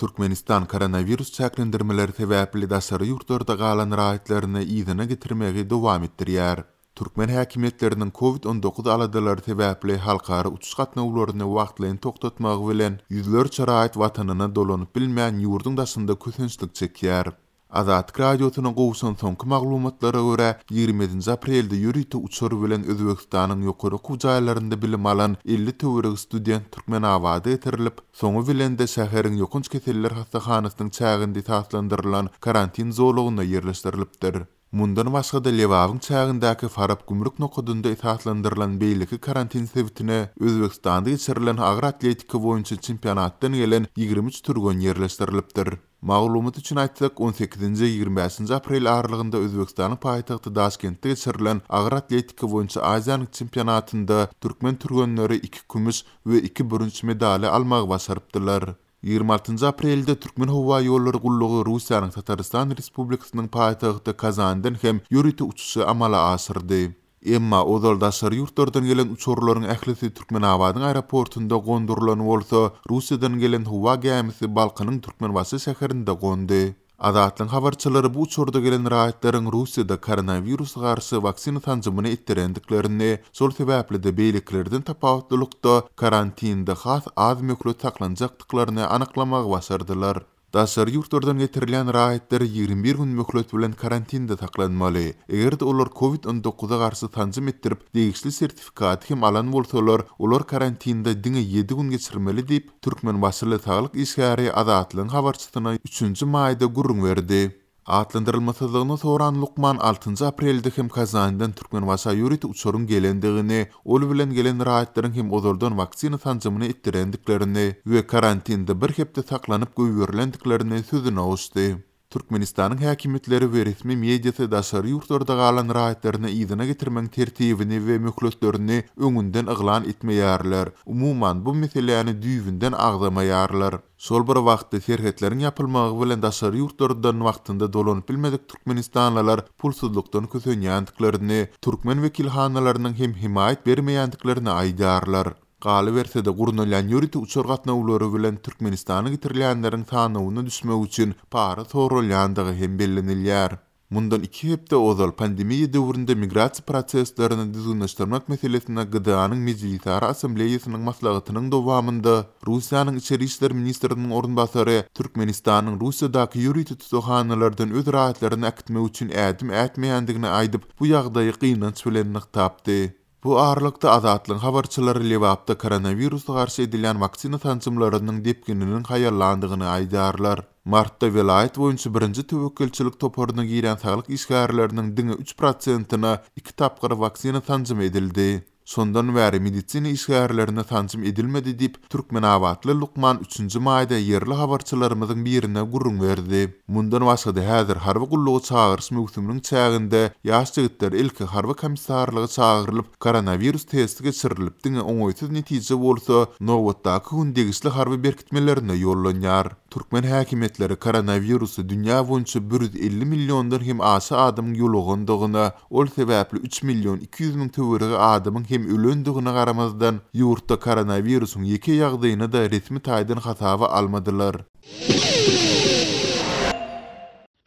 Türkmenistan koronavirus çäklendirmeleri sebäpli daşary ýurtlarda galan rahatlaryny ýygyna getirmegi dowam etdirýär. Türkmen häkimetleriniň COVID-19 aladylary sebäpli halkara uçuş gatnawlaryny wagtlaýyn toktatmagy bilen ýüzlerçe rahat watanyna dolanyp bilmeýän ýurdun daşynda kösünçlik çekýär. Azatlyk radiosynyň gowşan soňky maglumatlara görä 20 aprelde ýürüýte uçur bilen Özbegistanyň ýokary kujaýlarynda bilim alan 50 töwerek student türkmen awady etirilip, soňu bilen de şäheriň ýokunç keseller hastahanasynyň çäginde taslandyrylan karantin zolugyna ýerleşdirilipdir. Mundan başga da Lewawyň çägindäki Farab gümrük nokadynda taslandyrylan beýleki karantin sebitine Özbegistanda geçirilen agyr atletika boýunça çempionatdan gelen 23 türgön ýerleşdirilipdir. Maglumat üçin aýtsak 18-25 aprel aralygynda Özbegistanyň paýtagty Daşkentde geçirilen agyr atletika boýunça Aziýanyň çempionatynda türkmen türgenleri 2 kümüş we 2 bürünç medali almagy başarypdylar. 26 aprelde Türkmen Hawa ýollary gullugy Russiýanyň Tataristan Respublikasynyň paýtagty Kazandan hem ýürüýte uçuşy amala asyrdy. Emma ozal daşary ýurtlardan gelen uçurlaryň ählisi Türkmen Hawadyň aeroportunda gondurulan bolsa, Russiýadan gelen Hawa gemisi Balkanyň Türkmenbaşy şäherinde gondi. Azatlyň habarçylary bu uçurda gelen rahatlaryň Russiýada koronavirus garşy waksina tanjymyny etdirendiklerini, şol sebäpli de beýliklerden tapawutlykda karantinde has az möhlet saklanjakdyklaryny anyklamagy başardylar. Daşary ýurtlardan getirilen rahatlar 21 gün möhlet bilen karantinde saklanmaly. Egerde olar COVID-19 garşy tanjym etdirip, degişli sertifikat hem alan bolsalar, olar karantinde diňe 7 gün geçirmeli diýip Türkmen Başly Saglyk işgäri Azatlyň habarçysyna 3 maýda gurrun berdi. Atlandyrylmasyzlygyny soran Lukman 6 aprelde hem Kazandan Türkmenbaşa ýürüýte uçurun gelendigini, ol bilen gelen rahatlaryň hem ozaldan waksina tanjymyny etdirendiklerini we karantinde bir hepde saklanyp goýberlendiklerini sözüne awşdy. Türkmenistanyň häkimetleri we resmi mediýasy daşary ýurtlarda galan rahatlaryny ýygyna getirmeň tertibini we möhletlerini öňünden yglan etmeýärler. Umuman bu meseleni düýbinden agdamaýarlar. Şol bir wagtda serhetleriň ýapylmagy bilen daşary ýurtlardan wagtynda dolanyp bilmedik Türkmenistanlylar pulsuzlukdan kösenýändiklaryny, türkmen wekilhanalarynyň hem himayet bermeýändiklerini aýdarlar. Galy berse de gurnulan ýürüýte uçur gatnawlary bilen Türkmenistana getirilýänleriň sanawyny düşmek üçin para sorulýandygy hem bellenilýär. Mundan 2 hepde ozal pandemiýa döwründe migrasiýa proseslerini düzgünleşdirmek meselesine Gıdanyň Meclisara Assambleýasynyň maslahatynyň dowamında Russiýanyň Içeri işler ministriniň orunbasary Türkmenistanyň Russiýadaky ýürüýte tutuşanylardan öz rahatlaryny akitmek üçin ädim ätmeýändigini aýdyp, bu ýagdaýy gynanç bilen tapdy. Bu aralykda Azatlyň habarçylary Lewapda koronavirusga garşy edilen waksina tanjymlarynyň depkininiň haýallandygyny aýdarlar. Martda vilayet boýunça birinji töwekkelçilik toparyna giren saglyk işgärleriniň diňe 3%-na 2 tapgyr waksina tanjym edildi. Sondan bäri medisina işgärlerine tanjym edilmedi diýip Türkmen awatly Lukman 3 maýda ýerli habarçylarymyzyň birine gurrun berdi. Mundan başga da häzir harby gullugy çağırış mögsüminiň çäginde ýaş jigitler ilki harby komissarlygy çağırylyp koronavirus testi geçirilip diňe oňoýsuz netije bolsa, nowatdaky gündegişli harby berkitmelerine ýollanýar. Türkmen häkimetleri koronavirusy dünýä boýunça 150 milliondan hem aşy adamyň ýolugandygyna, ol sebäpli 3 million 200 000 töweregi adamyň hem ölendigine garamazdan ýurtda koronavirusyň ýeke ýagdaýyna da resmi taýdan hasaba almadylar.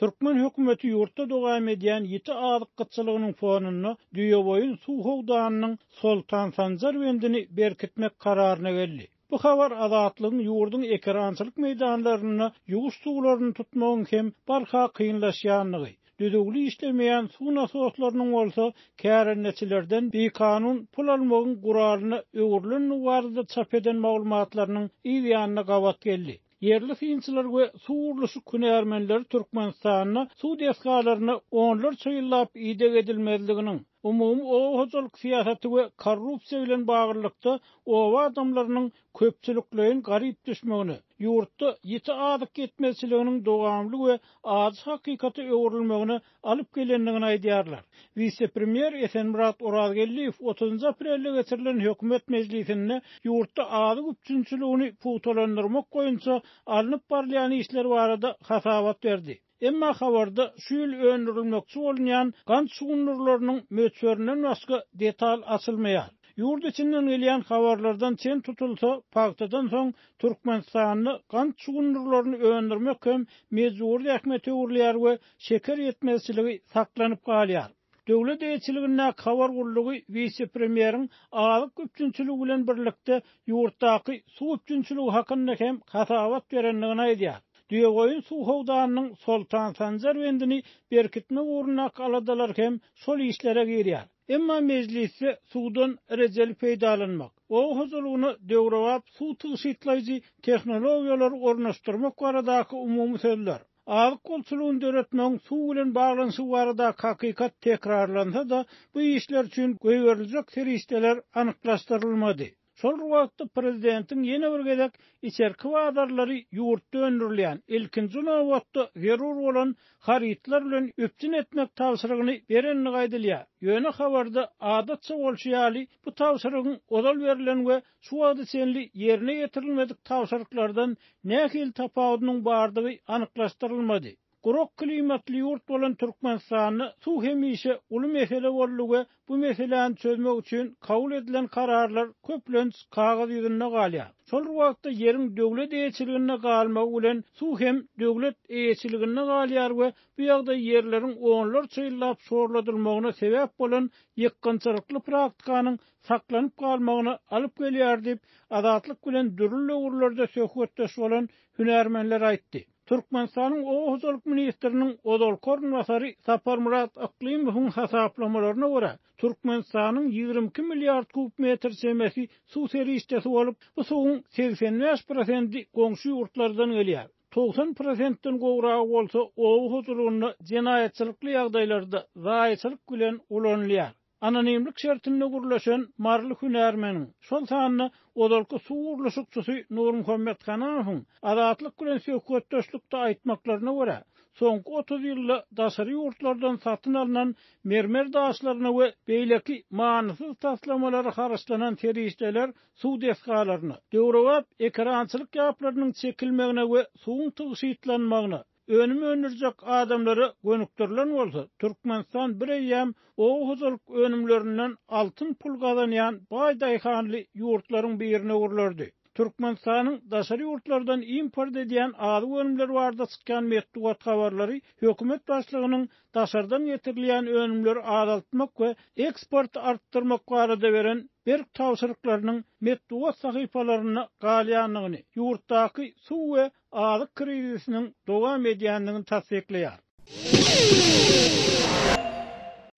Türkmen hökümeti ýurtda dowam edýän ýeti azyk gytçylygynyň fonuny düýe boýun suw howdanynyň Soltan Sanjar wendini berkitmek kararyna geldi. Bu habar Azatlyň ýurdun ekrançylyk meýdanlaryny ýuwuş suwlaryny tutmagyň hem barha kynlaşýanlygy, düzgün işlemeýän suw nasoslarynyň bolsa kärenneçilerden bekanun pul almagyň guralyny öwürlen barada çap eden maglumatlarynyň ýa-da gawat geldi. Yerli synçylar we suwurlysy künermenleri Türkmenistanyna suw deskalaryny onlarça ýyllap ide edilmezliginiň, umumy owaçylyk siýasaty we korrupsiýa bilen baglanykda owa adamlarynyň köpçüliklerin garyp düşmegini, ýurtda ýeti adyk ketmezçiliginiň dowamly we az hakykaty öwrülmegini alyp gelendigini aýdýarlar. Vice-premier Esenmurat Orazgelliýew 30 aprelde geçirilen hökümet meclisinde ýurtda adyk üçinçiligini puwtalandyrmak boýunça alınıp barlayan işler barada hasabat berdi. Emma habarda şu ýyl öndürilmekçi bolýan gant suwunurlarynyň möçberinden başga detal açylmaýar. Yurt içinden gelýän habarlardan çen tutulsa, paktadan soň Türkmenistanyny gant çugundurlaryny öndürmek hem mejburi ähmet öwürlýär we şeker yetmezçiligi saklanyp galýar. Döwlet eýçiligine habar gurulugy vice-premieriň alyk üçünçüligi bilen birlikde ýurtdaky suw üçünçüligi hakynda hem hasawat berenligini aýdýar. Düýegoýun suw howdanynyň Soltan Sanjar wendini berkitme uğruna aladalar hem sol işlere girýär. Emma meclisi suwdan rejeli peýdalanmak, o huzuluny döwrewap suw tyşytlaýjy tehnologiýalary ornaşdyrmak baradaky umumy sözler. Alyk golçulugyny döretmeň suw bilen baglanyşy barada hakykat tekrarlansa da bu işler üçin göýeriljek serişdeler anyklaşdyrylmady. Şol wagtda prezidentiň ýene bir gezek içerki wadarlary ýurtda öndürilýän ilkinji nowatda zerur bolan haritlar bilen üpçün etmek tawsyrygyny berenligi aýdylýar. Ýöne habarda adatça bolşýaly bu tawsyrygyň odal berilen we şu wagtda senli ýerine ýetirilmedik tawsyryklardan nähil tapawudynyň bardygy anyklaşdyrylmady. Gurok klimatly ýurt bolan Türkmenistanyny suw hemişe uly mesele bolýar. Bu meseleni çözmek üçin kabul edilen kararlar köplenç kagaz ýüzünde galýar. Şol wagtda ýeriň döwlet eýçiligine galmagy bilen suw hem döwlet eýçiligine galýar we bu ýagda ýerleriň onlar çyýlap sorladylmagyna sebäp bolan ýykgynçylykly praktykanyň saklanyp galmagyna alyp gelýär diýip adatlyk bilen dürli uğurlarda söhbetdeş bolan hünärmenler aýtdy. Türkmenistanyň Owuzlyk ministriniň odol korunmasary Sapar Murat Aklimov'un hasaplamalarına göre Türkmenistanyň 22 milyard kub metr semesi suw serişdesi bolup, bu suwun 85% goňşy ýurtlardan gelýär. 90%-den gowragy bolsa Owuzlygyny jenaýetçilikli ýagdaýlarda zaýçylyk bilen ulanylýar. Anonimlik şertinde gurlaşan marly hünärmeniň şol sanyny odolky suw urluşykçysy Nur Muhammed Hanafowyň adatlyk bilen söhbetdeşlikde aýtmaklaryna görä, soňky 30 ýylda daşary ýurtlardan satyn alynan mermer daşlaryna we beýleki manysyz taslamalary haraçlanan serişdeler suw deskalaryny döwrewap ekrançylyk ýaplarynyň çekilmegine we suwun tygyşytlanmagyna önüme önürjek adamları gönüktürlen bolsa, Türkmenistan bir eýýäm Owuzlyk önümlerinden altın pul gazanýan baýdaýhanly ýurtlaryň birine urlardy. Türkmenistanyň daşary ýurtlardan import edýän aly önümler barada çykýan medeniýet habarlary hökümet başlygynyň daşardan getirilýän önümleri azaltmak we eksport artdyrmak barada beren berk tawsyryklarynyň medeniýet sahypalaryna galýanlygyny, ýurtdaky suw we alyk krizisiniň dowam edýänligini tasdikleýär.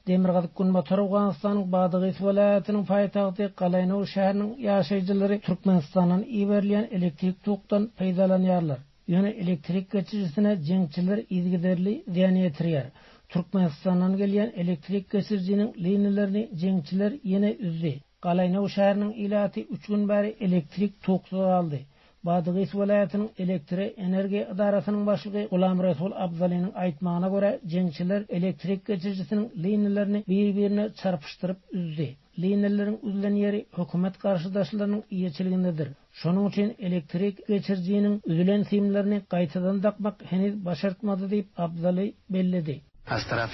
Demirgazyk Günbatar Awganystanyň Badygy welaýatynyň paýtagty Galaynow şäheriniň ýaşaýjylary Türkmenistanyň iberilýän elektrik tokdan peýdalanýarlar. Ýöne elektrik geçirjisine jeňçiler izgiderli ziýan ýetirýär. Türkmenistanyň gelýän elektrik geçirjiniň liniýalaryny jeňçiler ýene üzdi. Galaynow şäheriniň ilaty 3 gün bäri elektrik toksuz aldy. Badygy welaýatynyň elektrik energiýa idarasynyň başlygy Gulam Resul Abzalynyň aýtmagyna görä, jeňçiler elektrik geçirjisiniň liniýalaryny bir-birine çarpyşdyryp üzdi. Liniýalaryň üzülen ýeri hökümet garşydaşlarynyň ýeçiligindedir. Şonuň üçin elektrik geçirjiniň üzülen simlerini gaýtadan takmak heniz başartmady diýip Abzaly bellidi. از طرف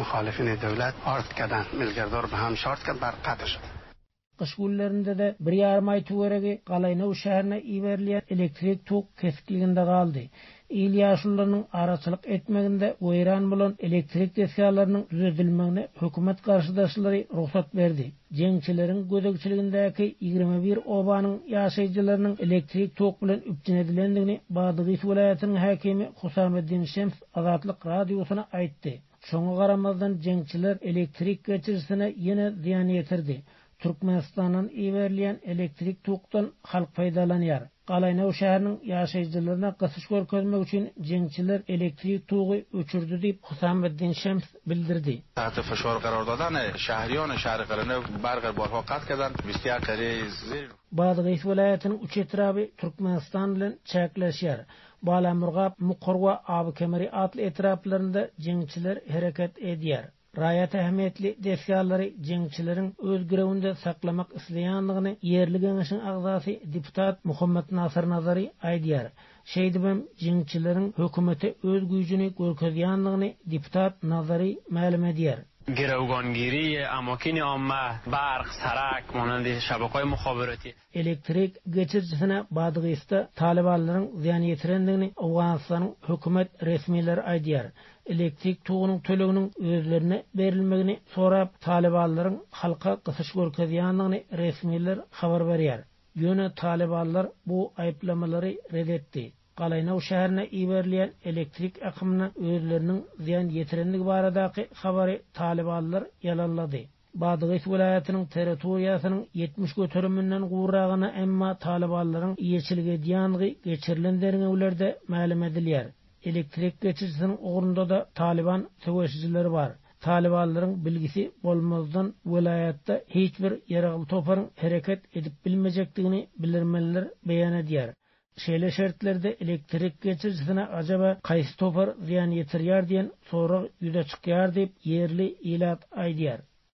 مخالفین دولت آرد کردن ملگردار به هم شارت کرد بر قطع شد. Kış günlerinde de 1,5 ay töweregi Galaynow şäherine iberilýän elektrik tok kesikliginde galdy. İl ýaşullarynyň araçylyk etmeginde weýran bolan elektrik deskalarynyň düzeltilmegine hökümet garşydaşlary ruhsat berdi. Jeňçileriň gözegçiligindäki 21 obanyň ýaşaýjylarynyň elektrik tok bilen üpçün edilendigini Badygy welaýatynyň häkimi Husameddin Şems Azatlyk radiosyna aýtdy. Şoňa garamazdan jeňçiler elektrik geçirjisine ýene ziýan ýetirdi. Türkmenistanyň iberilýän elektrik tokdan halk peýdalanýar. Galaynow şäheriniň ýaşaýjylaryna gysyş görkezmek üçin jeňçiler elektrik togy öçürdi diýip Husameddin Şems bildirdi. تحت فشار قرار دادن شهریان شهر قرنه برق بارها قطع کردن. بسیار قریز Badygy welaýatynyň üç etraby Türkmenistan bilen çäkleşýär. Balamurgap, Muqur we Abykemeri atly etraplarynda jeňçiler hereket edýär. Raýat ähmiýetli desgalary jeňçileriň öz girewinde saklamak isleýänligini ýerli geňeşiň agzasy deputat Muhammed Nasir Nazary aýdýar. Şeýdibem jeňçileriň hökümete öz güýjüni görkezýänligini deputat Nazary ma'lum edýär. گروگانگیری اماکن عامه، برق، سرک، مانند شبکه‌های مخابراتی. Elektrik geçircisine Badıgista Talibanların ziyan yetirendigini Afganistan'ın hükümet resmileri aydiyar. Elektrik tuğunun töleginin özlerine verilmegini sorap Talibanların halka kısış görkeziyanlığını resmiler haber veriyar. Yöne Talibanlar bu ayıplamaları reddetti. Qalaynaw şäherine iberliyen elektrik akımına özlerinin ziyan yetirenligi baradaki habari Talibanlar yalanladı. Badıgys vilayetinin territoriýasynyň 70 götürümünden gurragına emma Talibanlaryň ýeçilge diýangy geçirilen derinewlerde ma'lum edilýär. Elektrik geçircisinin ugrunda da Taliban söwüşçileri bar. Talibanlaryň bilgisi bolmazdan vilayetde hiç bir ýaragy toparyň hereket edip bilmejekdigini bildirmeler beýan edýär. Şeýle şertlerde elektrik geçircisine acaba kaýsy topar ziyan ýetirýär diýen sorak ýüze çykýar diýip ýerli ilat aýdýar.